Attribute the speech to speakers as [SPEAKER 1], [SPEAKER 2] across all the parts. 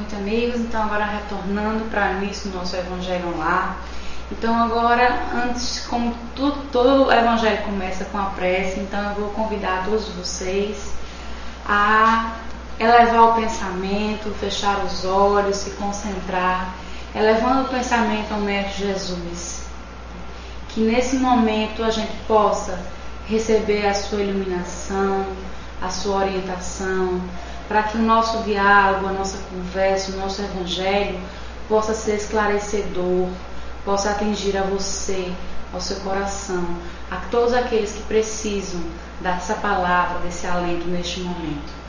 [SPEAKER 1] noite, amigos. Então, agora retornando para o início do nosso Evangelho no Lar. Então, agora, antes, como todo o Evangelho começa com a prece, então eu vou convidar todos vocês a elevar o pensamento, fechar os olhos, se concentrar, elevando o pensamento ao Mestre Jesus. Que nesse momento a gente possa receber a sua iluminação, a sua orientação, para que o nosso diálogo, a nossa conversa, o nosso Evangelho possa ser esclarecedor, possa atingir a você, ao seu coração, a todos aqueles que precisam dessa palavra, desse alento neste momento.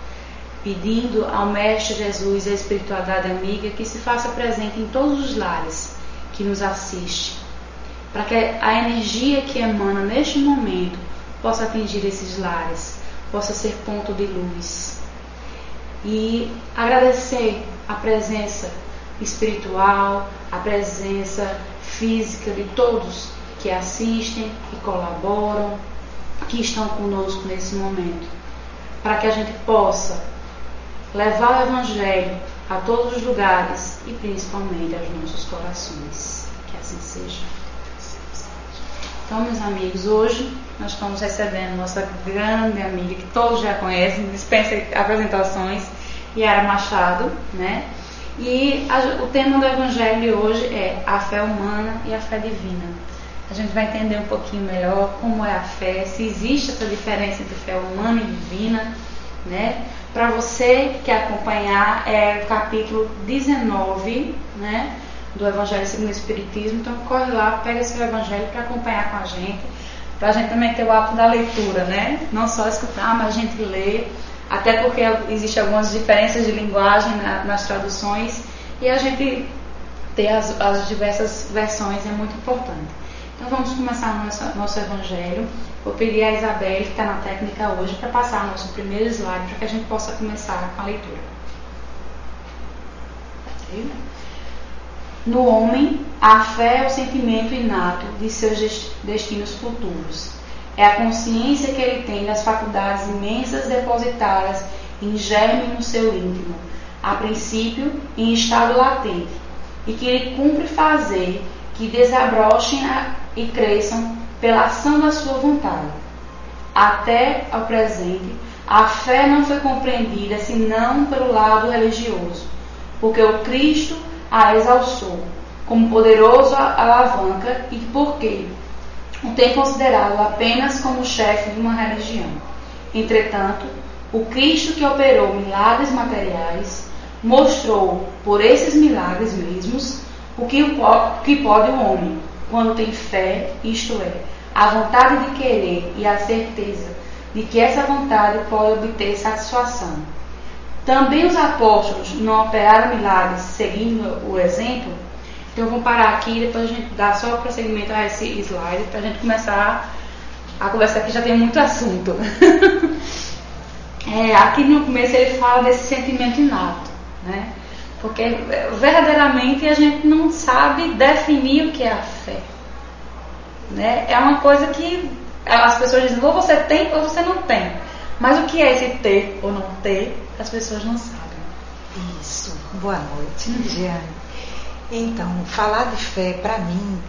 [SPEAKER 1] Pedindo ao Mestre Jesus e à espiritualidade amiga que se faça presente em todos os lares que nos assiste, para que a energia que emana neste momento possa atingir esses lares, possa ser ponto de luz. E agradecer a presença espiritual, a presença física de todos que assistem, que colaboram, que estão conosco nesse momento, para que a gente possa levar o Evangelho a todos os lugares e principalmente aos nossos corações. Que assim seja. Então, meus amigos, hoje nós estamos recebendo nossa grande amiga, que todos já conhecem, dispensa apresentações, Yara Machado, né? E o tema do Evangelho de hoje é a fé humana e a fé divina. A gente vai entender um pouquinho melhor como é a fé, se existe essa diferença entre fé humana e divina, né? Para você que acompanhar, é o capítulo 19, né, do Evangelho segundo o Espiritismo. Então corre lá, pega esse Evangelho para acompanhar com a gente, para a gente também ter o hábito da leitura, né? Não só escutar, mas a gente ler, até porque existem algumas diferenças de linguagem nas traduções, e a gente ter as diversas versões é muito importante. Então vamos começar nosso Evangelho. Vou pedir a Isabelle, que está na técnica hoje, para passar o nosso primeiro slide, para que a gente possa começar com a leitura. No homem, a fé é o sentimento inato de seus destinos futuros. É a consciência que ele tem das faculdades imensas depositadas em germe no seu íntimo, a princípio em estado latente, e que ele cumpre fazer que desabrochem e cresçam pela ação da sua vontade. Até ao presente, a fé não foi compreendida senão pelo lado religioso, porque o Cristo a exalçou como poderoso alavanca e porque o tem considerado apenas como chefe de uma religião. Entretanto, o Cristo que operou milagres materiais mostrou por esses milagres mesmos o que pode o homem quando tem fé, isto é, a vontade de querer e a certeza de que essa vontade pode obter satisfação. Também os apóstolos não operaram milagres seguindo o exemplo. Então vamos parar aqui e depois a gente dá só prosseguimento a esse slide para a gente começar a conversar, que já tem muito assunto. Aqui no começo ele fala desse sentimento inato, né? Porque verdadeiramente a gente não sabe definir o que é a fé, né? É uma coisa que as pessoas dizem, ou você tem ou você não tem. Mas o que é esse ter ou não ter, as pessoas não sabem.
[SPEAKER 2] Isso. Boa noite, Giane. Então, falar de fé, para mim,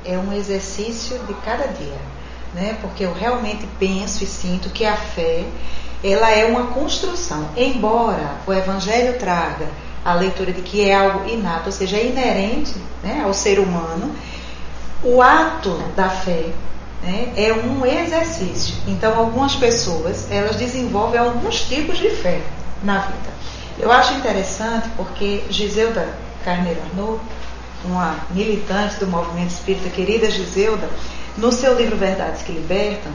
[SPEAKER 2] é um exercício de cada dia, né? Porque eu realmente penso e sinto que a fé, ela é uma construção. Embora o Evangelho traga a leitura de que é algo inato, ou seja, é inerente, né, ao ser humano, o ato da fé, né, é um exercício. Então, algumas pessoas, elas desenvolvem alguns tipos de fé na vida. Eu acho interessante porque Giselda Carneiro Arnaud, uma militante do movimento espírita, querida Giselda, no seu livro Verdades que Libertam,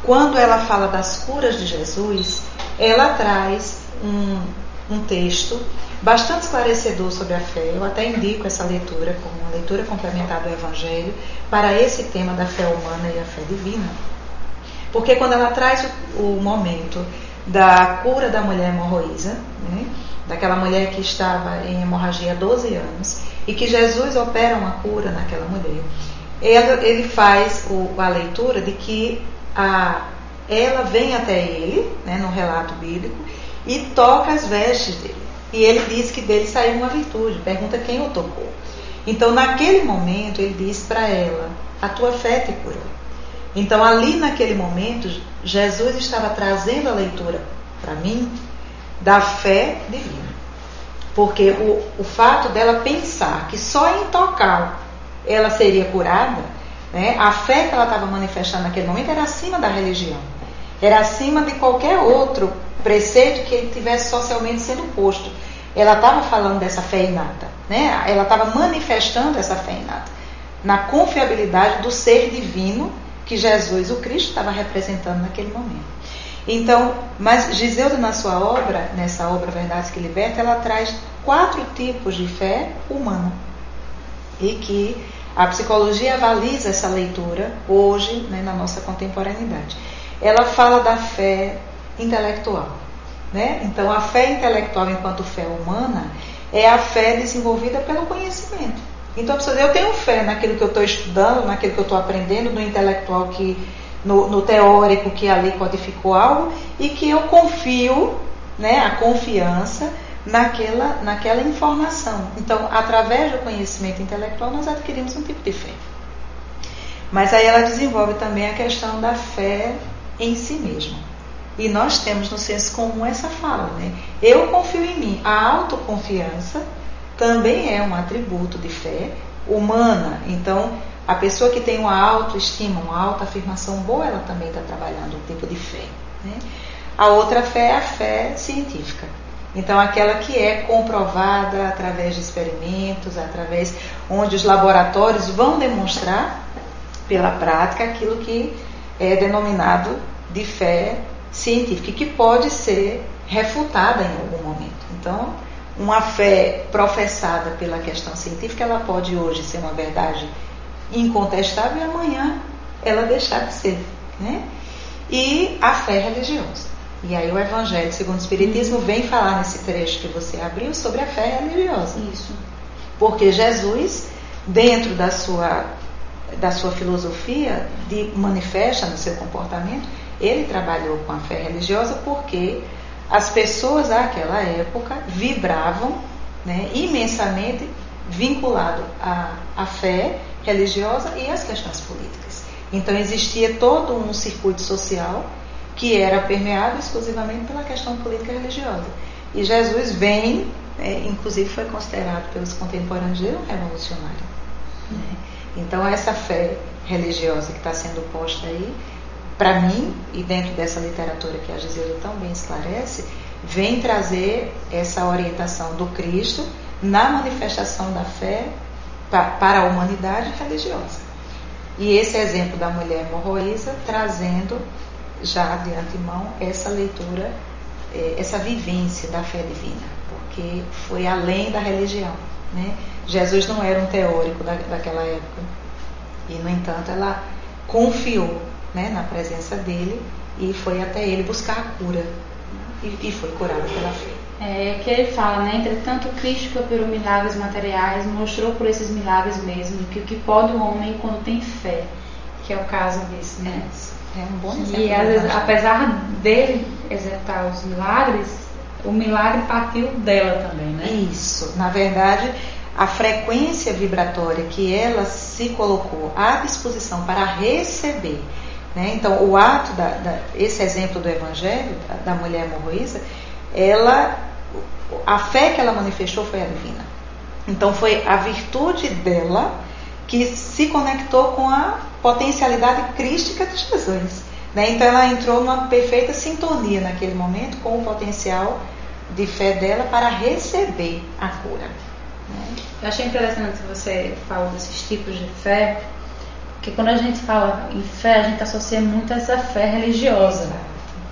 [SPEAKER 2] quando ela fala das curas de Jesus, ela traz um texto bastante esclarecedor sobre a fé. Eu até indico essa leitura como uma leitura complementar do Evangelho para esse tema da fé humana e a fé divina. Porque quando ela traz o momento da cura da mulher hemorroísa, né, daquela mulher que estava em hemorragia há 12 anos, e que Jesus opera uma cura naquela mulher, ele faz a leitura de que ela vem até ele, né, no relato bíblico, e toca as vestes dele. e ele diz que dele saiu uma virtude, pergunta quem o tocou. Então naquele momento ele diz para ela, a tua fé te curou. Então ali naquele momento Jesus estava trazendo a leitura para mim da fé divina, porque o fato dela pensar que só em tocá-lo ela seria curada, né, a fé que ela estava manifestando naquele momento era acima da religião, era acima de qualquer outro preceito que ele tivesse socialmente sendo posto. Ela estava falando dessa fé inata, né? Ela estava manifestando essa fé inata na confiabilidade do ser divino que Jesus, o Cristo, estava representando naquele momento. Então, mas Giseuda, na sua obra, nessa obra Verdades que Liberta, ela traz 4 tipos de fé humana, e que a psicologia avaliza essa leitura hoje, né, na nossa contemporaneidade. Ela fala da fé intelectual, né? Então a fé intelectual enquanto fé humana é a fé desenvolvida pelo conhecimento. Então eu tenho fé naquilo que eu estou estudando, naquilo que eu estou aprendendo, no intelectual, no teórico que ali codificou algo, e que eu confio, né, a confiança naquela informação. Então, através do conhecimento intelectual, nós adquirimos um tipo de fé. Mas aí ela desenvolve também a questão da fé em si mesma. E nós temos no senso comum essa fala, né? Eu confio em mim. A autoconfiança também é um atributo de fé humana. Então, a pessoa que tem uma autoestima, uma autoafirmação boa, ela também está trabalhando um tipo de fé, né? A outra fé é a fé científica. Então, aquela que é comprovada através de experimentos, através onde os laboratórios vão demonstrar pela prática aquilo que é denominado de fé científica, que pode ser refutada em algum momento. Então, uma fé professada pela questão científica, ela pode hoje ser uma verdade incontestável e amanhã ela deixar de ser, né? E a fé religiosa. E aí o Evangelho segundo o Espiritismo vem falar nesse trecho que você abriu sobre a fé religiosa.
[SPEAKER 1] Isso.
[SPEAKER 2] Porque Jesus, dentro da sua filosofia, manifesta no seu comportamento, ele trabalhou com a fé religiosa porque as pessoas daquela época vibravam, né, imensamente vinculado à fé religiosa e às questões políticas. Então existia todo um circuito social que era permeado exclusivamente pela questão política e religiosa. E Jesus vem, inclusive foi considerado pelos contemporâneos de um revolucionário, né? Então essa fé religiosa que está sendo posta aí, para mim, e dentro dessa literatura que a Giseuda tão bem esclarece, vem trazer essa orientação do Cristo na manifestação da fé para a humanidade religiosa. E esse exemplo da mulher hemorroísa trazendo já de antemão essa leitura, essa vivência da fé divina, porque foi além da religião, né? Jesus não era um teórico daquela época, e no entanto ela confiou, né, na presença dele e foi até ele buscar a cura, e foi curada pela fé.
[SPEAKER 1] É que ele fala, né? Entretanto, Cristo, que operou milagres materiais, mostrou por esses milagres mesmo que o que pode o homem quando tem fé, que é o caso desse, né?
[SPEAKER 2] É um bom exemplo.
[SPEAKER 1] E às vezes, apesar dele executar os milagres, o milagre partiu dela também, né?
[SPEAKER 2] Isso. Na verdade, a frequência vibratória que ela se colocou à disposição para receber, né? Então, o ato esse exemplo do Evangelho da mulher hemorroísa, a fé que ela manifestou foi a divina. Então, foi a virtude dela que se conectou com a potencialidade crística de Jesus, né? Então ela entrou numa perfeita sintonia naquele momento com o potencial de fé dela para receber a cura, né?
[SPEAKER 1] Eu achei interessante que você falou desses tipos de fé, porque quando a gente fala em fé, a gente associa muito a essa fé religiosa.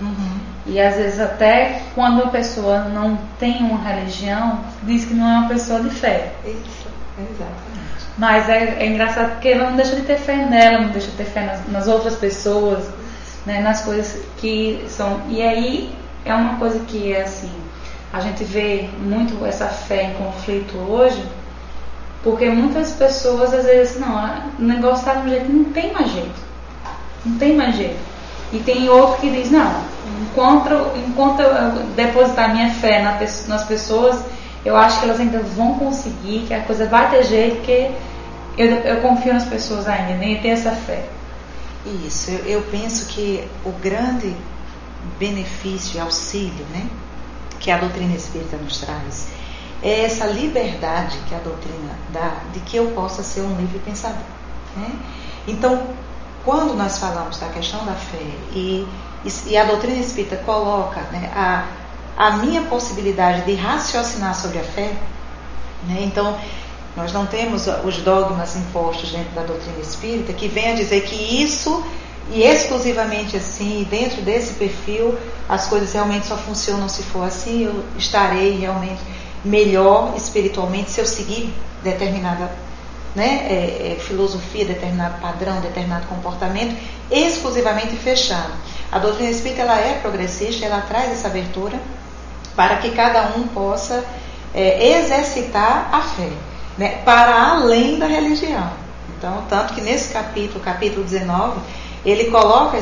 [SPEAKER 2] Uhum.
[SPEAKER 1] E às vezes até quando a pessoa não tem uma religião, diz que não é uma pessoa de fé.
[SPEAKER 2] Isso, exatamente.
[SPEAKER 1] Mas é engraçado porque ela não deixa de ter fé nela, não deixa de ter fé nas outras pessoas, né, nas coisas que são. E aí é uma coisa que é assim, a gente vê muito essa fé em conflito hoje, porque muitas pessoas às vezes não, o negócio está de um jeito que não tem mais jeito. Não tem mais jeito. E tem outro que diz, não, enquanto eu depositar minha fé nas pessoas, eu acho que elas ainda vão conseguir, que a coisa vai ter jeito, porque eu confio nas pessoas ainda, nem tenho essa fé.
[SPEAKER 2] Isso, eu penso que o grande benefício e auxílio, né, que a doutrina espírita nos traz, é essa liberdade que a doutrina dá, de que eu possa ser um livre pensador, né? Então, quando nós falamos da questão da fé e a doutrina espírita coloca, né, a minha possibilidade de raciocinar sobre a fé, né, então nós não temos os dogmas impostos dentro da doutrina espírita que vem a dizer que isso e exclusivamente assim, dentro desse perfil, as coisas realmente só funcionam se for assim, eu estarei realmente melhor espiritualmente se eu seguir determinada, né, filosofia, determinado padrão, determinado comportamento, exclusivamente fechado. A doutrina espírita, ela é progressista, ela traz essa abertura para que cada um possa exercitar a fé, né, para além da religião. Então, tanto que nesse capítulo 19, ele coloca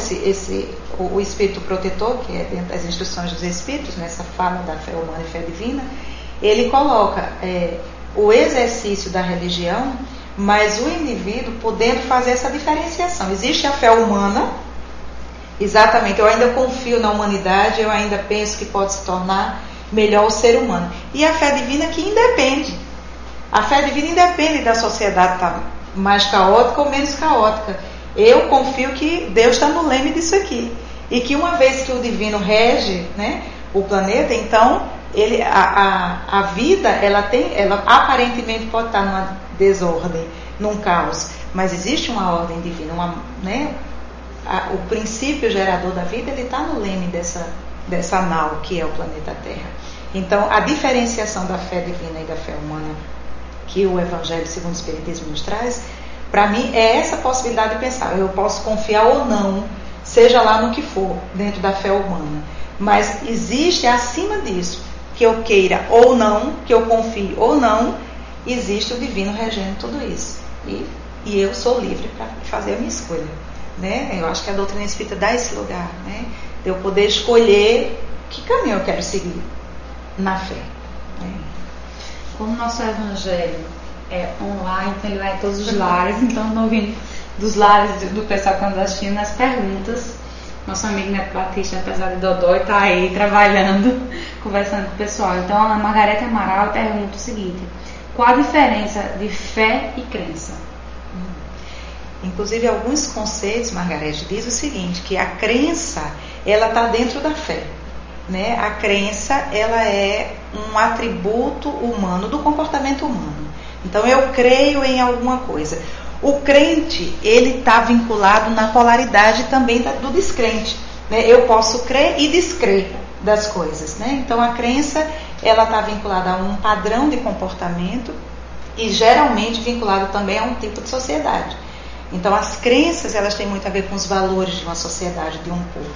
[SPEAKER 2] o espírito protetor, que é dentro das instruções dos espíritos, nessa fala da fé humana e fé divina, ele coloca o exercício da religião, mas o indivíduo podendo fazer essa diferenciação. Existe a fé humana, exatamente, eu ainda confio na humanidade, eu ainda penso que pode se tornar melhor o ser humano. E a fé divina que independe. A fé divina independe da sociedade estar mais caótica ou menos caótica. Eu confio que Deus está no leme disso aqui. E que uma vez que o divino rege, né, o planeta, então a vida, ela aparentemente pode estar numa desordem, num caos. Mas existe uma ordem divina, o princípio gerador da vida, ele está no leme dessa nau que é o planeta Terra. Então, a diferenciação da fé divina e da fé humana que o Evangelho segundo o Espiritismo nos traz, para mim, é essa possibilidade de pensar. Eu posso confiar ou não, seja lá no que for, dentro da fé humana. Mas existe acima disso, que eu queira ou não, que eu confie ou não, existe o divino regendo tudo isso. E eu sou livre para fazer a minha escolha, né? Eu acho que a doutrina espírita dá esse lugar, né, de eu poder escolher que caminho eu quero seguir na fé, né?
[SPEAKER 1] Como o nosso evangelho é online, então ele vai em todos os lares, então não ouvindo dos lares do pessoal que anda assistindo as perguntas. Nosso amigo Neto Batista, apesar de Dodói, está aí trabalhando, conversando com o pessoal. Então a Margarete Amaral pergunta o seguinte: qual a diferença de fé e crença?
[SPEAKER 2] Inclusive, alguns conceitos, Margarete, diz o seguinte, que a crença, ela está dentro da fé, né? A crença, ela é um atributo humano, do comportamento humano. Então, eu creio em alguma coisa. O crente, ele está vinculado na polaridade também do descrente, né? Eu posso crer e descrer das coisas, né? Então, a crença, ela está vinculada a um padrão de comportamento e geralmente vinculado também a um tipo de sociedade. Então, as crenças, elas têm muito a ver com os valores de uma sociedade, de um povo.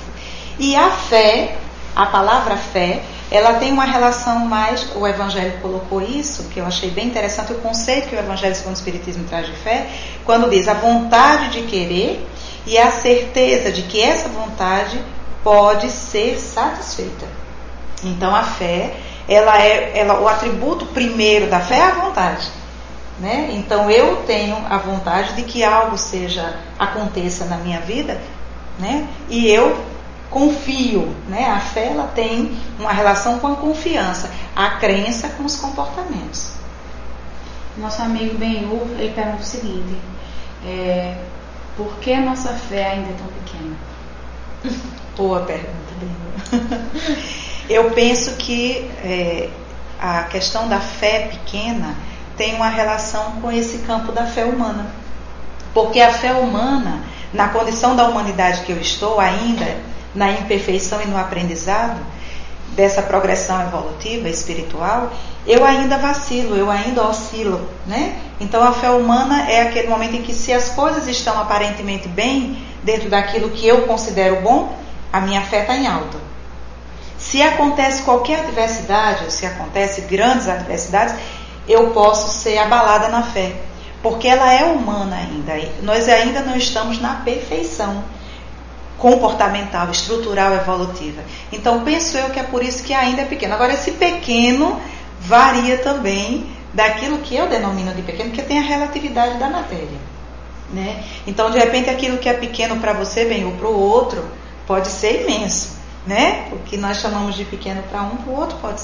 [SPEAKER 2] E a fé, a palavra fé, ela tem uma relação mais, o Evangelho colocou isso, que eu achei bem interessante, o conceito que o Evangelho segundo o Espiritismo traz de fé, quando diz a vontade de querer e a certeza de que essa vontade pode ser satisfeita. Então, a fé, o atributo primeiro da fé é a vontade, né? Então, eu tenho a vontade de que algo aconteça na minha vida, né? E eu confio, né? A fé, ela tem uma relação com a confiança, a crença com os comportamentos.
[SPEAKER 1] Nosso amigo Benhur, ele pergunta o seguinte: por que a nossa fé ainda é tão pequena?
[SPEAKER 2] Boa pergunta, Benhur. Eu penso que a questão da fé pequena tem uma relação com esse campo da fé humana. Porque a fé humana, na condição da humanidade que eu estou ainda, na imperfeição e no aprendizado dessa progressão evolutiva, espiritual, eu ainda vacilo, eu ainda oscilo, né? Então a fé humana é aquele momento em que, se as coisas estão aparentemente bem, dentro daquilo que eu considero bom, a minha fé está em alta. Se acontece qualquer adversidade, ou se acontece grandes adversidades, eu posso ser abalada na fé, porque ela é humana ainda. Nós ainda não estamos na perfeição. comportamental, estrutural, evolutiva. Então, penso eu que é por isso que ainda é pequeno. Agora, esse pequeno varia também daquilo que eu denomino de pequeno, porque tem a relatividade da matéria, né? Então, de repente, aquilo que é pequeno para você, bem, ou para o outro, pode ser imenso, né? O que nós chamamos de pequeno para um, para o outro pode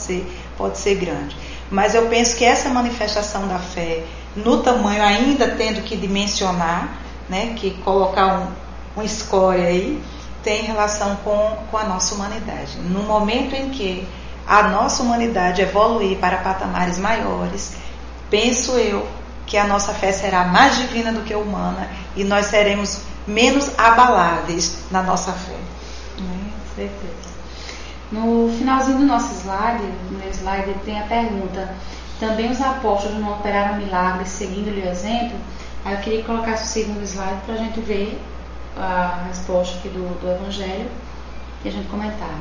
[SPEAKER 2] ser grande. Mas eu penso que essa manifestação da fé, no tamanho, ainda tendo que dimensionar, né? Que colocar uma escória aí, tem relação com a nossa humanidade. No momento em que a nossa humanidade evoluir para patamares maiores, penso eu que a nossa fé será mais divina do que humana e nós seremos menos abaláveis na nossa fé.
[SPEAKER 1] Certeza. No finalzinho do nosso slide, no meu slide, tem a pergunta: também os apóstolos não operaram milagres seguindo-lhe o exemplo? Aí eu queria colocar o segundo slide para a gente ver a resposta aqui do Evangelho e a gente comentar.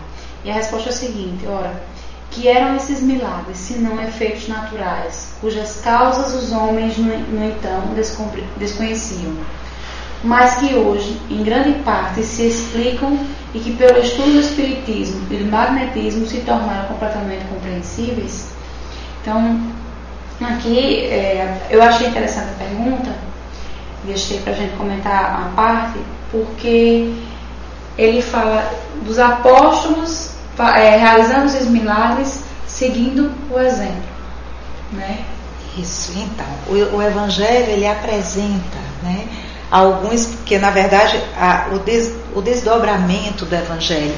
[SPEAKER 1] E a resposta é a seguinte: ora, que eram esses milagres, se não efeitos naturais, cujas causas os homens, no então, desconheciam, mas que hoje, em grande parte, se explicam e que, pelo estudo do espiritismo e do magnetismo, se tornaram completamente compreensíveis? Então, aqui, eu achei interessante a pergunta, deixei para a gente comentar a parte, porque ele fala dos apóstolos realizando esses milagres, seguindo o exemplo, né?
[SPEAKER 2] Isso, então, o Evangelho, ele apresenta, né, alguns, porque na verdade o desdobramento do Evangelho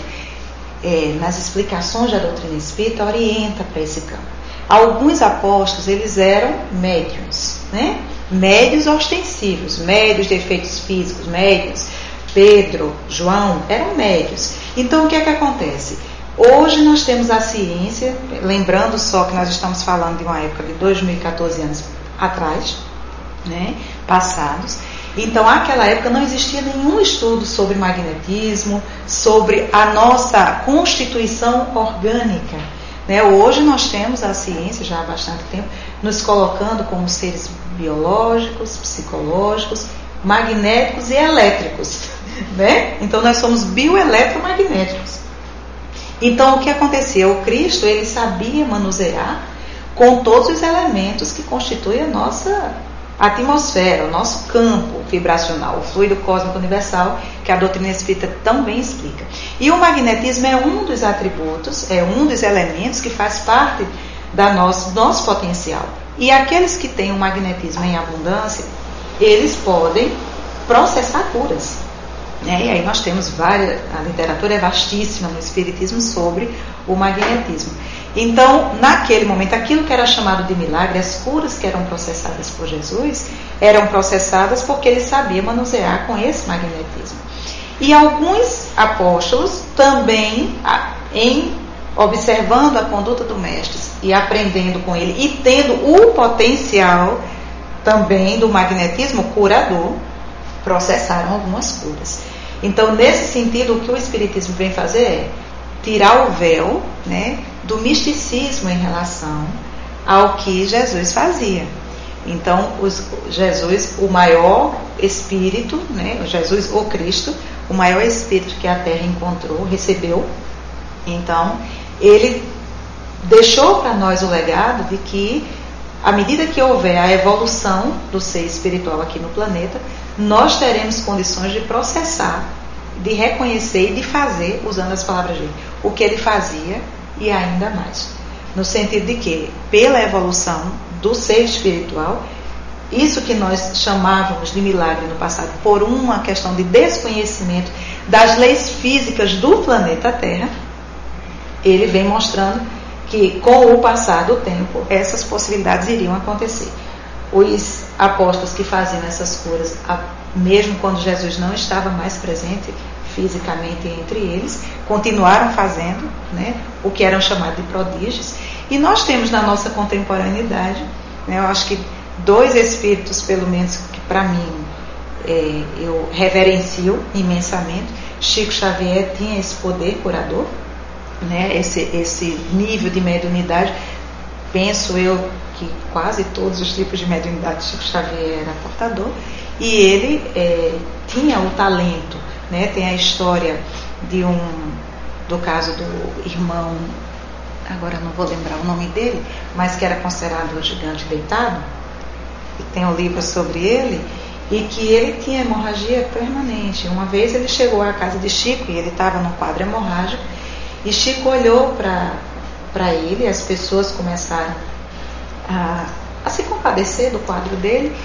[SPEAKER 2] nas explicações da doutrina espírita orienta para esse campo. Alguns apóstolos, eles eram médiuns, né? Médios ostensivos, médios de efeitos físicos, médios. Pedro, João, eram médios. Então, o que é que acontece? Hoje nós temos a ciência, lembrando só que nós estamos falando de uma época de 2014 anos atrás, né, passados. Então, naquela época não existia nenhum estudo sobre magnetismo, sobre a nossa constituição orgânica, né? Hoje nós temos a ciência, já há bastante tempo, nos colocando como seres biológicos, psicológicos, magnéticos e elétricos, né? Então, nós somos bioeletromagnéticos. Então, o que acontecia? O Cristo, ele sabia manusear com todos os elementos que constituem a nossa atmosfera, o nosso campo vibracional, o fluido cósmico universal, que a doutrina espírita também explica. E o magnetismo é um dos atributos, é um dos elementos que faz parte do nosso potencial. E aqueles que têm o magnetismo em abundância, eles podem processar curas, né? E aí nós temos a literatura é vastíssima no espiritismo sobre o magnetismo. Então, naquele momento, aquilo que era chamado de milagre, as curas que eram processadas por Jesus, eram processadas porque ele sabia manusear com esse magnetismo. E alguns apóstolos também, observando a conduta do mestre e aprendendo com ele e tendo o potencial também do magnetismo curador, processaram algumas curas. Então, nesse sentido, o que o espiritismo vem fazer é tirar o véu, né, do misticismo em relação ao que Jesus fazia. Então, Jesus, o maior espírito, né, Jesus, o Cristo, o maior espírito que a Terra encontrou, recebeu. Então, ele deixou para nós o legado de que, à medida que houver a evolução do ser espiritual aqui no planeta, nós teremos condições de processar, de reconhecer e de fazer, usando as palavras dele, o que ele fazia e ainda mais. No sentido de que, pela evolução do ser espiritual, isso que nós chamávamos de milagre no passado, por uma questão de desconhecimento das leis físicas do planeta Terra, ele vem mostrando que, com o passar do tempo, essas possibilidades iriam acontecer. Os apóstolos que faziam essas curas, mesmo quando Jesus não estava mais presente fisicamente entre eles, continuaram fazendo, né, o que eram chamados de prodígios. E nós temos na nossa contemporaneidade, né, eu acho que 2 espíritos, pelo menos, que para mim eu reverencio imensamente. Chico Xavier tinha esse poder curador, né, esse nível de mediunidade. Penso eu que quase todos os tipos de mediunidade Chico Xavier era portador, e ele tinha o talento, né? Tem a história do caso do irmão, agora não vou lembrar o nome dele, mas que era considerado o gigante deitado, e tem um livro sobre ele, e que ele tinha hemorragia permanente. Uma vez ele chegou à casa de Chico e ele estava num quadro hemorrágico, e Chico olhou para ele, e as pessoas começaram a se compadecer do quadro dele,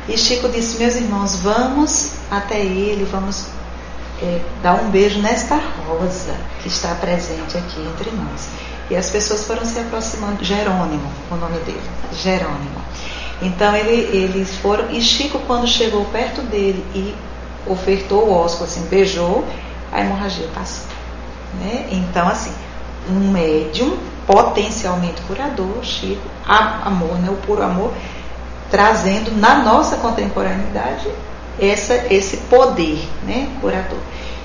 [SPEAKER 2] e Chico disse: meus irmãos, vamos até ele, vamos dar um beijo nesta rosa que está presente aqui entre nós. E as pessoas foram se aproximando. Jerônimo, o nome dele, Jerônimo. Então eles foram, e Chico, quando chegou perto dele e ofertou o ósculo, assim, beijou, a hemorragia passou, né? Então, assim, um médium potencialmente curador, Chico, amor, né? O puro amor, trazendo na nossa contemporaneidade esse poder, né? Curador.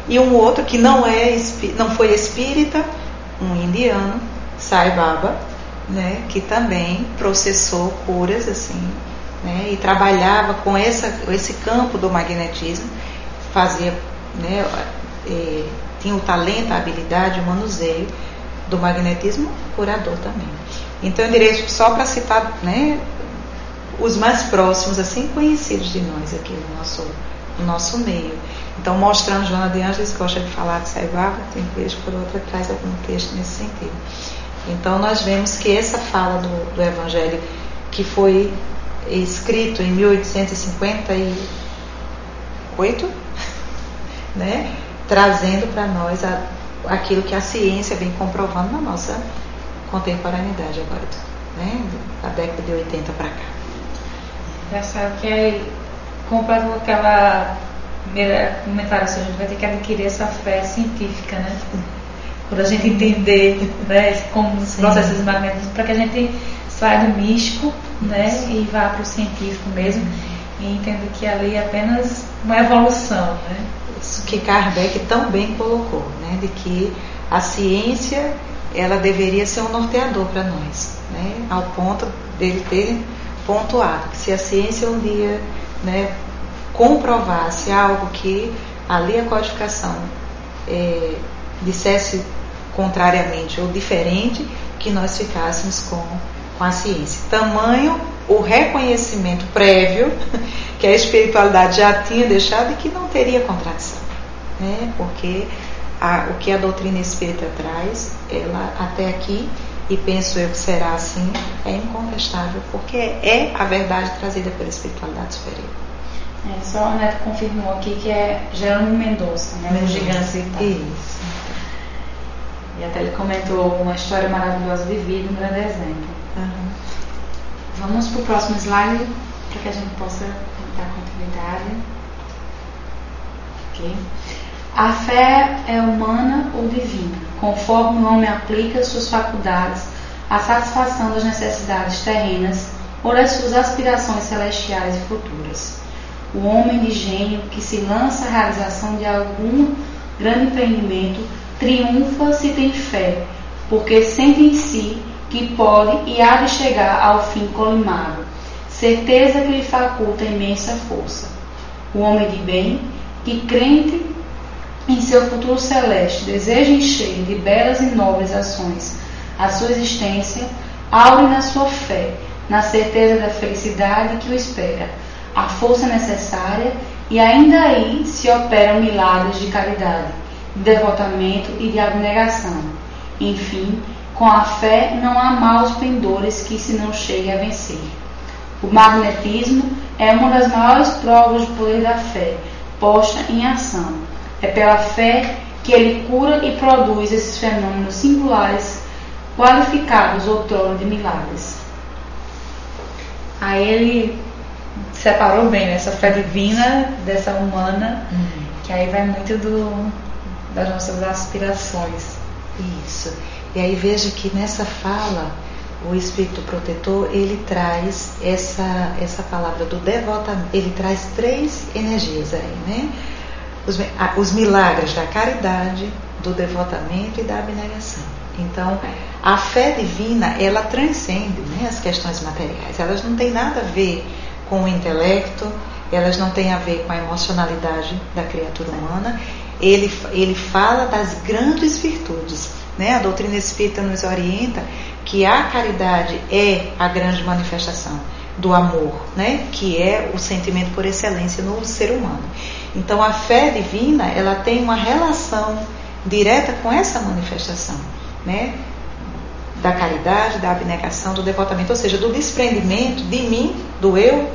[SPEAKER 2] E um outro que não foi espírita, um indiano, Sai Baba, né, que também processou curas assim, né, e trabalhava com esse campo do magnetismo, fazia, né, tinha o talento, a habilidade, o manuseio do magnetismo curador também. Então eu direi só para citar, né, os mais próximos, assim, conhecidos de nós aqui no nosso meio. Então, mostrando, Joana de Ângeles gosta de falar de Sai Baba, tem vez por outra traz algum texto nesse sentido. Então nós vemos que essa fala do Evangelho, que foi escrito em 1858, né, trazendo para nós aquilo que a ciência vem comprovando na nossa contemporaneidade agora, né, da década de 80 para cá.
[SPEAKER 1] Engraçado que é completo aquela primeira comentário, a gente vai ter que adquirir essa fé científica, né? Quando a gente entender, né, como os processos magnéticos, para que a gente saia do místico, né, e vá para o científico mesmo, e entenda que ali é apenas uma evolução, né?
[SPEAKER 2] Isso que Kardec tão bem colocou, né, de que a ciência, ela deveria ser um norteador para nós, né, ao ponto dele ter pontuado que se a ciência um dia, né, comprovasse algo que ali a codificação dissesse contrariamente ou diferente, que nós ficássemos com a ciência. Tamanho o reconhecimento prévio que a espiritualidade já tinha deixado e que não teria contradição, né? Porque o que a doutrina espírita traz, ela até aqui, e penso eu que será assim, é incontestável, porque é a verdade trazida pela espiritualidade superior.
[SPEAKER 1] Só o Neto confirmou aqui que é Jerônimo Mendonça, né? O gigante.
[SPEAKER 2] Isso.
[SPEAKER 1] E até ele comentou uma história maravilhosa de vida, um grande exemplo.
[SPEAKER 2] Uhum.
[SPEAKER 1] Vamos para o próximo slide, para que a gente possa dar continuidade. Ok. A fé é humana ou divina, conforme o homem aplica suas faculdades à satisfação das necessidades terrenas ou das suas aspirações celestiais e futuras. O homem de gênio que se lança à realização de algum grande empreendimento triunfa se tem fé, porque sente em si que pode e há de chegar ao fim colimado, certeza que lhe faculta imensa força. O homem de bem, que crente em seu futuro celeste, deseja encher de belas e nobres ações a sua existência, aure na sua fé, na certeza da felicidade que o espera, a força necessária, e ainda aí se operam milagres de caridade, de devotamento e de abnegação. Enfim, com a fé não há maus pendores que se não chegue a vencer. O magnetismo é uma das maiores provas do poder da fé, posta em ação. É pela fé que ele cura e produz esses fenômenos singulares, qualificados outrora de milagres. Aí ele separou bem, né, essa fé divina dessa humana, que aí vai muito das nossas aspirações.
[SPEAKER 2] Isso. E aí veja que nessa fala, o Espírito Protetor, ele traz essa palavra do devotamento, ele traz 3 energias aí, né? Os milagres da caridade, do devotamento e da abnegação. Então, a fé divina, ela transcende, né, as questões materiais. Elas não têm nada a ver com o intelecto, elas não têm a ver com a emocionalidade da criatura humana. ele fala das grandes virtudes, né? A doutrina espírita nos orienta que a caridade é a grande manifestação do amor, né? Que é o sentimento por excelência no ser humano. Então a fé divina, ela tem uma relação direta com essa manifestação, né? Da caridade, da abnegação, do devotamento, ou seja, do desprendimento de mim, do eu,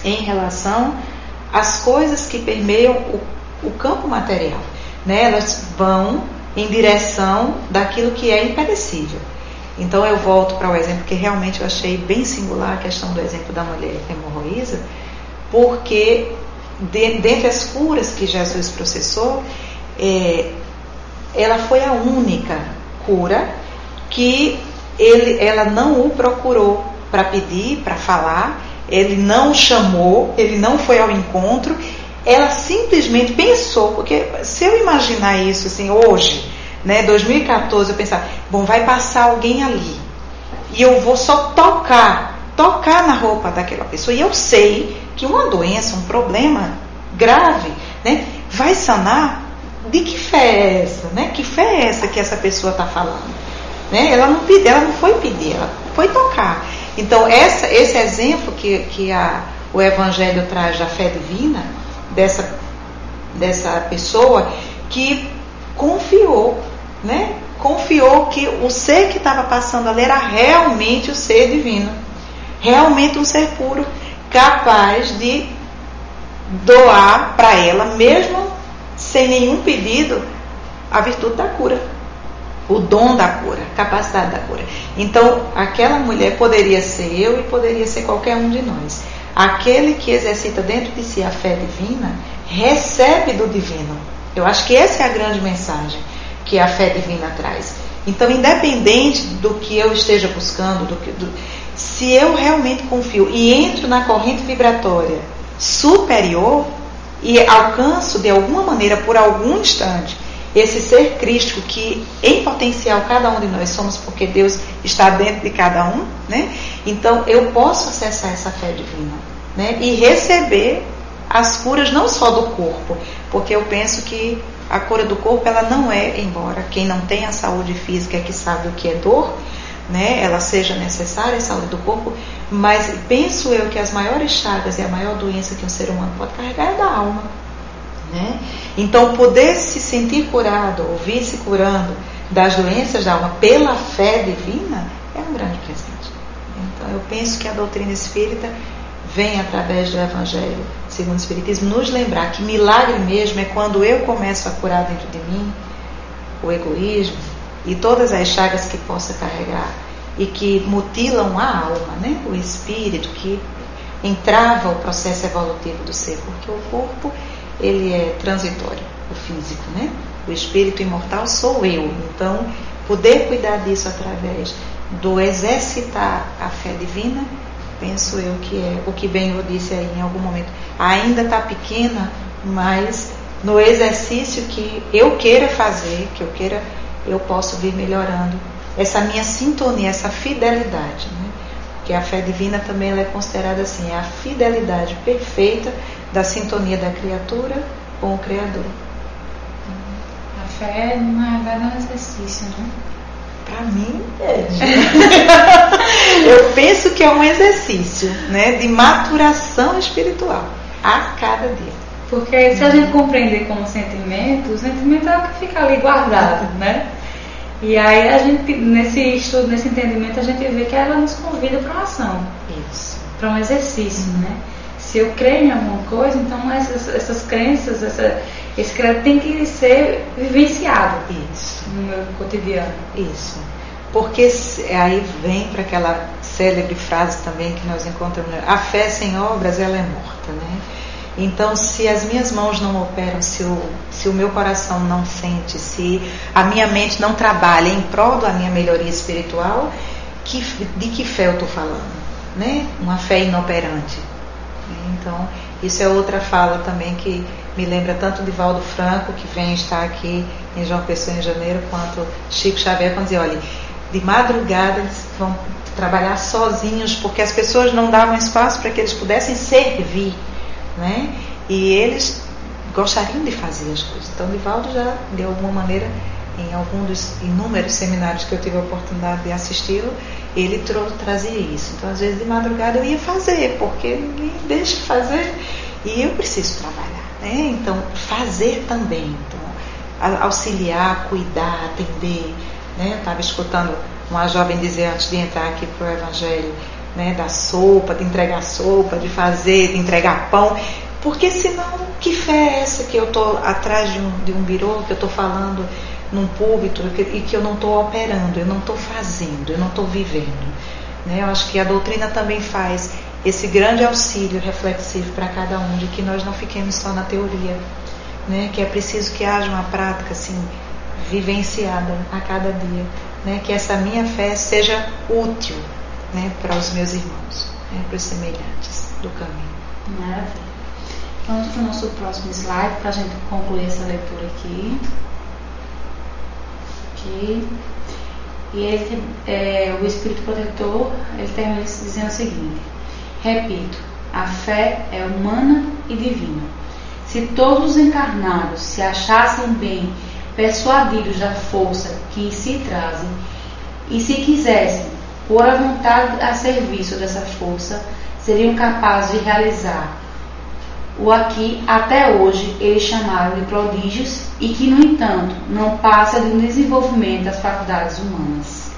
[SPEAKER 2] em relação às coisas que permeiam o campo material, né? Elas vão em direção daquilo que é imperecível. Então eu volto para o exemplo que realmente eu achei bem singular, a questão do exemplo da mulher hemorroísa, porque dentre as curas que Jesus processou, ela foi a única cura que ela não o procurou para pedir, para falar, ele não o chamou, ele não foi ao encontro, ela simplesmente pensou, porque se eu imaginar isso assim hoje, né, 2014, eu pensar, bom, vai passar alguém ali e eu vou só tocar na roupa daquela pessoa, e eu sei que uma doença, um problema grave, né, vai sanar. De que fé é essa, né? Que fé é essa que essa pessoa está falando, né? Ela não foi pedir, ela foi tocar. Então esse exemplo que o Evangelho traz da fé divina, dessa pessoa que confiou, né? Confiou que o ser que estava passando ali era realmente o ser divino, realmente um ser puro, capaz de doar para ela, mesmo sem nenhum pedido, a virtude da cura, o dom da cura, a capacidade da cura. Então aquela mulher poderia ser eu e poderia ser qualquer um de nós. Aquele que exercita dentro de si a fé divina recebe do divino. Eu acho que essa é a grande mensagem que a fé divina traz. Então, independente do que eu esteja buscando, se eu realmente confio e entro na corrente vibratória superior e alcanço de alguma maneira, por algum instante, esse ser crístico que em potencial cada um de nós somos, porque Deus está dentro de cada um, né? Então eu posso acessar essa fé divina, né? E receber as curas não só do corpo, porque eu penso que a cura do corpo, ela não é, embora quem não tem a saúde física é que sabe o que é dor, né? Ela seja necessária, a saúde do corpo, mas penso eu que as maiores chagas e a maior doença que um ser humano pode carregar é da alma, né? Então poder se sentir curado, ouvir-se curando das doenças da alma pela fé divina é um grande presente. Então eu penso que a doutrina espírita vem através do Evangelho segundo o Espiritismo nos lembrar que milagre mesmo é quando eu começo a curar dentro de mim o egoísmo e todas as chagas que possa carregar e que mutilam a alma, né? O espírito, que entrava o processo evolutivo do ser, porque o corpo ele é transitório, o físico, né? O espírito imortal sou eu. Então poder cuidar disso através do exercitar a fé divina, penso eu que é o que Benhur disse aí em algum momento, ainda está pequena, mas no exercício que eu queira fazer, eu posso vir melhorando essa minha sintonia, essa fidelidade, né? Porque a fé divina também ela é considerada assim, é a fidelidade perfeita da sintonia da criatura com o Criador.
[SPEAKER 1] A fé, na verdade, é um exercício, né?
[SPEAKER 2] Para mim é. Eu penso que é um exercício, né, de maturação espiritual a cada dia.
[SPEAKER 1] Porque se a gente compreender como sentimento, o sentimento é o que fica ali guardado, né? E aí a gente, nesse estudo, nesse entendimento, a gente vê que ela nos convida para uma ação.
[SPEAKER 2] Isso.
[SPEAKER 1] Para um exercício, né? Se eu creio em alguma coisa, então essas crenças, esse credo tem que ser vivenciado.
[SPEAKER 2] Isso.
[SPEAKER 1] No meu cotidiano.
[SPEAKER 2] Isso. Porque aí vem para aquela célebre frase também que nós encontramos, a fé sem obras ela é morta, né? Então, se as minhas mãos não operam, se o meu coração não sente, se a minha mente não trabalha em prol da minha melhoria espiritual, de que fé eu estou falando, né? Uma fé inoperante. Então, isso é outra fala também que me lembra tanto de Valdo Franco, que vem estar aqui em João Pessoa em janeiro, quanto Chico Xavier, quando dizia, olha, de madrugada eles vão trabalhar sozinhos, porque as pessoas não davam espaço para que eles pudessem servir, né? E eles gostariam de fazer as coisas. Então, Divaldo já, de alguma maneira, em algum dos inúmeros seminários que eu tive a oportunidade de assisti-lo, ele trazia isso. Então, às vezes, de madrugada eu ia fazer, porque ninguém deixa fazer, e eu preciso trabalhar, né? Então, fazer também. Então, auxiliar, cuidar, atender, né? Eu estava escutando uma jovem dizer antes de entrar aqui para o Evangelho, né, da sopa, de entregar sopa, de fazer, de entregar pão, porque senão, que fé é essa que eu estou atrás de um birô, que eu estou falando num púlpito e que eu não estou operando, eu não estou fazendo, eu não estou vivendo, né? Eu acho que a doutrina também faz esse grande auxílio reflexivo para cada um, de que nós não fiquemos só na teoria, né? Que é preciso que haja uma prática assim, vivenciada a cada dia, né? Que essa minha fé seja útil, né, para os meus irmãos, né, para os semelhantes do caminho.
[SPEAKER 1] Maravilha. Vamos para o nosso próximo slide para a gente concluir essa leitura aqui. E ele, o Espírito Protetor, ele termina dizendo o seguinte: repito, a fé é humana e divina. Se todos os encarnados se achassem bem persuadidos da força que em si trazem, e se quisessem pôr a vontade a serviço dessa força, seriam capazes de realizar o aqui até hoje eles chamaram de prodígios, e que, no entanto, não passa de um desenvolvimento das faculdades humanas.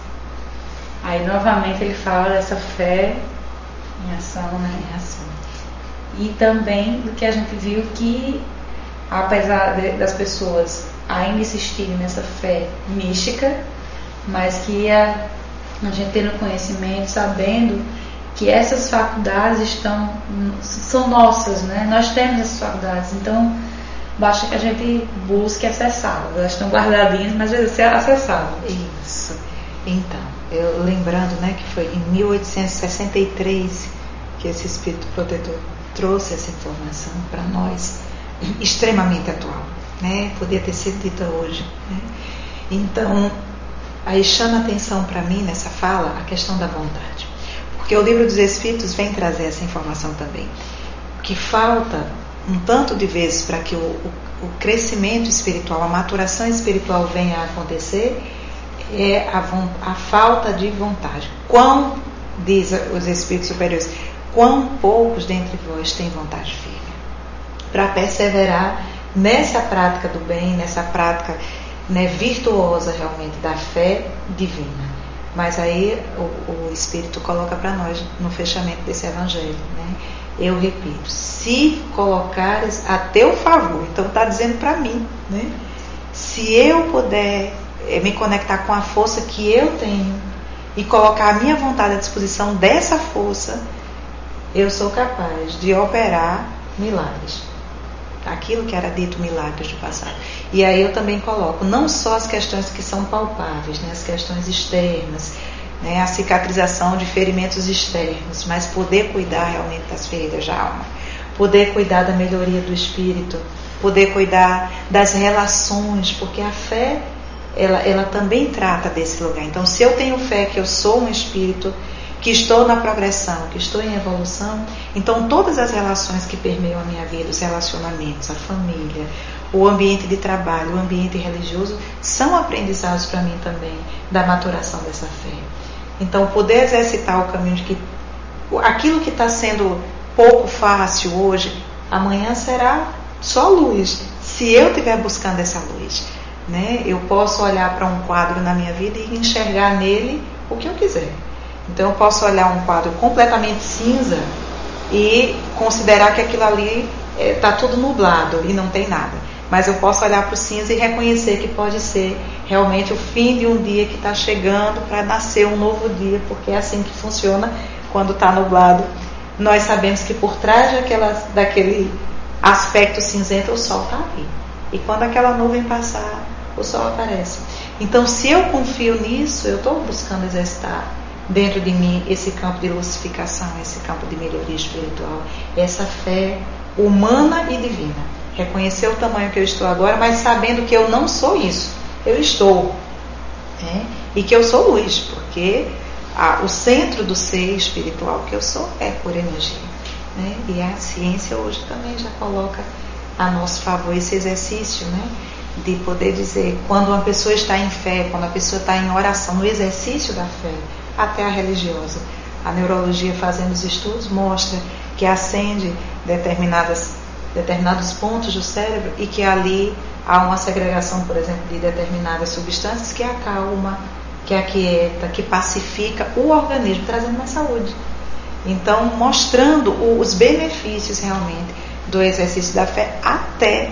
[SPEAKER 1] Aí, novamente, ele fala dessa fé em ação, né? Em ação. E também do que a gente viu que, apesar das pessoas ainda insistirem nessa fé mística, mas que a gente tendo conhecimento, sabendo que essas faculdades são nossas, né? Nós temos essas faculdades, então basta que a gente busque acessá-las. Elas estão guardadinhas, mas às vezes é acessável.
[SPEAKER 2] Isso. Então, eu lembrando, né, que foi em 1863 que esse Espírito Protetor trouxe essa informação para nós, extremamente atual, né? Podia ter sido dita hoje, né? Então, aí chama atenção para mim nessa fala a questão da vontade, porque o Livro dos Espíritos vem trazer essa informação também, que falta um tanto de vezes para que o crescimento espiritual, a maturação espiritual venha a acontecer, é a falta de vontade. Diz os Espíritos superiores, quão poucos dentre vós têm vontade firme para perseverar nessa prática do bem, nessa prática, né, virtuosa realmente da fé divina. Mas aí o Espírito coloca para nós no fechamento desse Evangelho, né? Eu repito, se colocares a teu favor, então está dizendo para mim, né? Se eu puder me conectar com a força que eu tenho e colocar a minha vontade à disposição dessa força, eu sou capaz de operar milagres. Aquilo que era dito milagres do passado. E aí eu também coloco não só as questões que são palpáveis, né, as questões externas, né, a cicatrização de ferimentos externos, mas poder cuidar realmente das feridas da alma, poder cuidar da melhoria do espírito, poder cuidar das relações, porque a fé ela também trata desse lugar. Então, se eu tenho fé que eu sou um espírito, que estou na progressão, que estou em evolução, então todas as relações que permeiam a minha vida, os relacionamentos, a família, o ambiente de trabalho, o ambiente religioso, são aprendizados para mim também da maturação dessa fé. Então, poder exercitar o caminho de que aquilo que está sendo pouco fácil hoje, amanhã será só luz, se eu estiver buscando essa luz, né? Eu posso olhar para um quadro na minha vida e enxergar nele o que eu quiser. Então eu posso olhar um quadro completamente cinza e considerar que aquilo ali está tudo nublado e não tem nada. Mas eu posso olhar para o cinza e reconhecer que pode ser realmente o fim de um dia que está chegando para nascer um novo dia, porque é assim que funciona quando está nublado. Nós sabemos que por trás daquele aspecto cinzento o sol está ali. E quando aquela nuvem passar, o sol aparece. Então, se eu confio nisso, eu estou buscando exercitar dentro de mim esse campo de lucificação, esse campo de melhoria espiritual, essa fé humana e divina. Reconhecer o tamanho que eu estou agora, mas sabendo que eu não sou isso, eu estou, né? E que eu sou luz, porque o centro do ser espiritual que eu sou é por energia, né? E a ciência hoje também já coloca a nosso favor esse exercício, né? De poder dizer, quando uma pessoa está em fé, quando a pessoa está em oração, no exercício da fé, até a religiosa. A neurologia, fazendo os estudos, mostra que acende determinados pontos do cérebro e que ali há uma segregação, por exemplo, de determinadas substâncias que acalma, que aquieta, que pacifica o organismo, trazendo mais saúde. Então, mostrando os benefícios realmente do exercício da fé até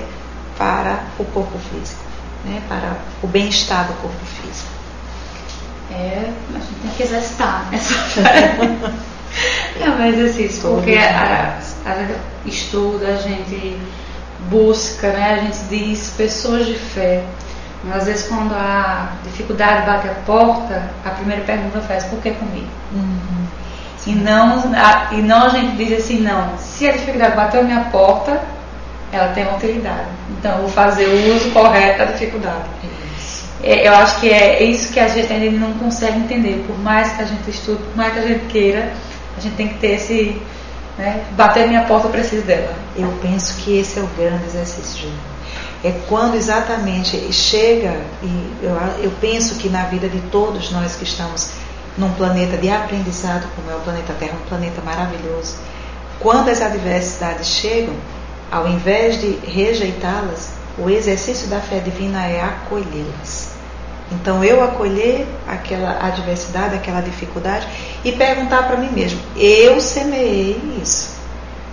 [SPEAKER 2] para o corpo físico, né? Para o bem-estar do corpo físico.
[SPEAKER 1] A gente tem que exercitar essa fé. É um exercício, porque a gente estuda, a gente busca, né? A gente diz pessoas de fé. Mas às vezes quando a dificuldade bate a porta, a primeira pergunta faz, por que comigo?
[SPEAKER 2] Uhum.
[SPEAKER 1] E não a gente diz assim, não, se a dificuldade bateu a minha porta, ela tem uma utilidade. Então eu vou fazer o uso correto da dificuldade. Eu acho que é isso que a gente ainda não consegue entender. Por mais que a gente estude, por mais que a gente queira, a gente tem que ter esse, né, bater a minha porta, eu preciso dela.
[SPEAKER 2] Eu penso que esse é o grande exercício, Júnior. É quando exatamente chega, e eu penso que na vida de todos nós que estamos num planeta de aprendizado, como é o planeta Terra, um planeta maravilhoso, quando as adversidades chegam, ao invés de rejeitá-las, o exercício da fé divina é acolhê-las. Então eu acolher aquela adversidade, aquela dificuldade e perguntar para mim mesmo, eu semeei isso,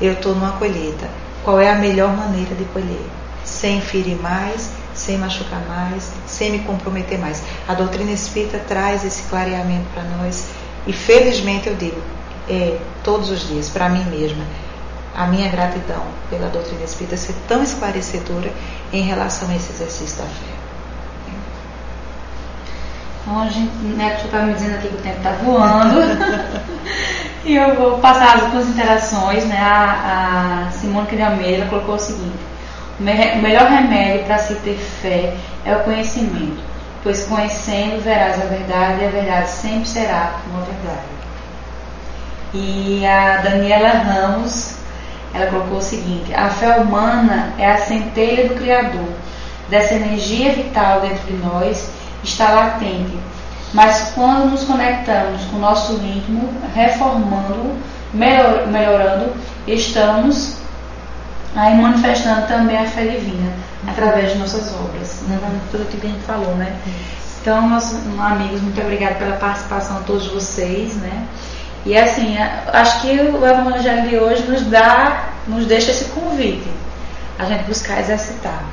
[SPEAKER 2] eu estou numa colheita, qual é a melhor maneira de colher? Sem ferir mais, sem machucar mais, sem me comprometer mais. A doutrina espírita traz esse clareamento para nós e felizmente eu digo, todos os dias, para mim mesma, a minha gratidão pela doutrina espírita ser tão esclarecedora em relação a esse exercício da fé.
[SPEAKER 1] Então, a gente, né, você estava me dizendo aqui que o tempo está voando e eu vou passar as duas interações, né? A Simone de Almeida colocou o seguinte: o melhor remédio para se ter fé é o conhecimento, pois conhecendo verás a verdade e a verdade sempre será uma verdade. E a Daniela Ramos, ela colocou o seguinte: a fé humana é a centelha do Criador, dessa energia vital dentro de nós está latente, mas quando nos conectamos com o nosso íntimo, reformando, melhorando, estamos aí manifestando também a fé divina através de nossas obras. Tudo aquilo que a gente falou, né? Então, meus amigos, muito obrigada pela participação de todos vocês, né? E assim, acho que o Evangelho de hoje nos deixa esse convite, a gente buscar exercitar.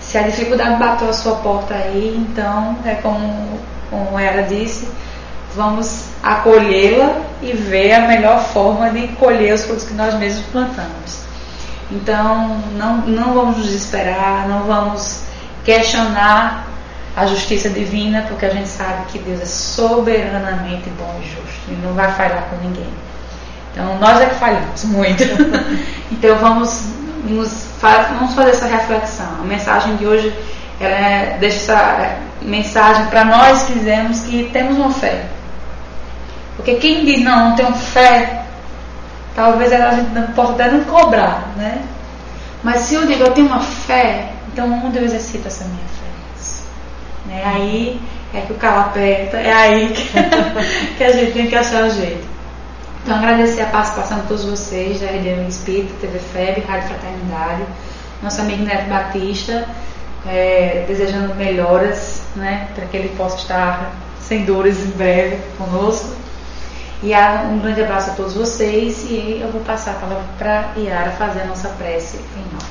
[SPEAKER 1] Se a dificuldade bateu a sua porta aí, então é como ela disse, vamos acolhê-la e ver a melhor forma de colher os frutos que nós mesmos plantamos. Então não vamos nos desesperar, não vamos questionar a justiça divina, porque a gente sabe que Deus é soberanamente bom e justo e não vai falhar com ninguém. Então nós é que falhamos muito. Então vamos fazer essa reflexão. A mensagem de hoje deixa essa mensagem para nós que dizemos que temos uma fé. Porque quem diz não tenho fé, talvez a gente não possa até não cobrar, né? Mas se eu digo eu tenho uma fé, então onde eu exercito essa minha fé? Né? Aí é que o calo aperta, é aí que a gente tem que achar o jeito. Então, agradecer a participação de todos vocês, da RDM Espírita, TV FEB, Rádio Fraternidade, nosso amigo Neto Batista, desejando melhoras, né, para que ele possa estar sem dores em breve conosco. E um grande abraço a todos vocês e eu vou passar a palavra para Yara fazer a nossa prece final.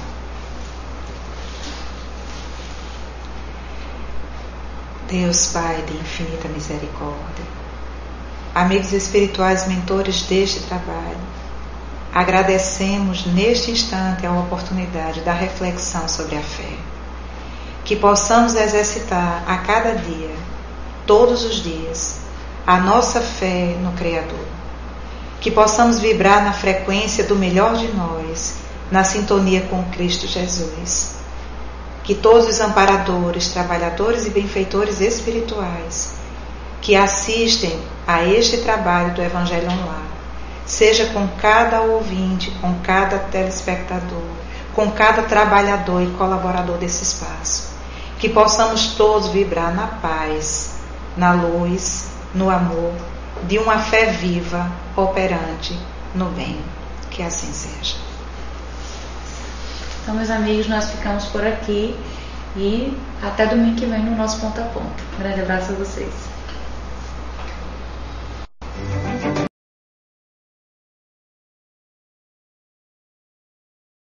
[SPEAKER 2] Deus Pai de infinita misericórdia, amigos espirituais, mentores deste trabalho, agradecemos neste instante a oportunidade da reflexão sobre a fé. Que possamos exercitar a cada dia, todos os dias, a nossa fé no Criador. Que possamos vibrar na frequência do melhor de nós, na sintonia com Cristo Jesus. Que todos os amparadores, trabalhadores e benfeitores espirituais que assistem a este trabalho do Evangelho Online, seja com cada ouvinte, com cada telespectador, com cada trabalhador e colaborador desse espaço. Que possamos todos vibrar na paz, na luz, no amor, de uma fé viva, operante no bem. Que assim seja.
[SPEAKER 1] Então, meus amigos, nós ficamos por aqui e até domingo que vem no nosso Ponto a Ponto. Um grande abraço a vocês.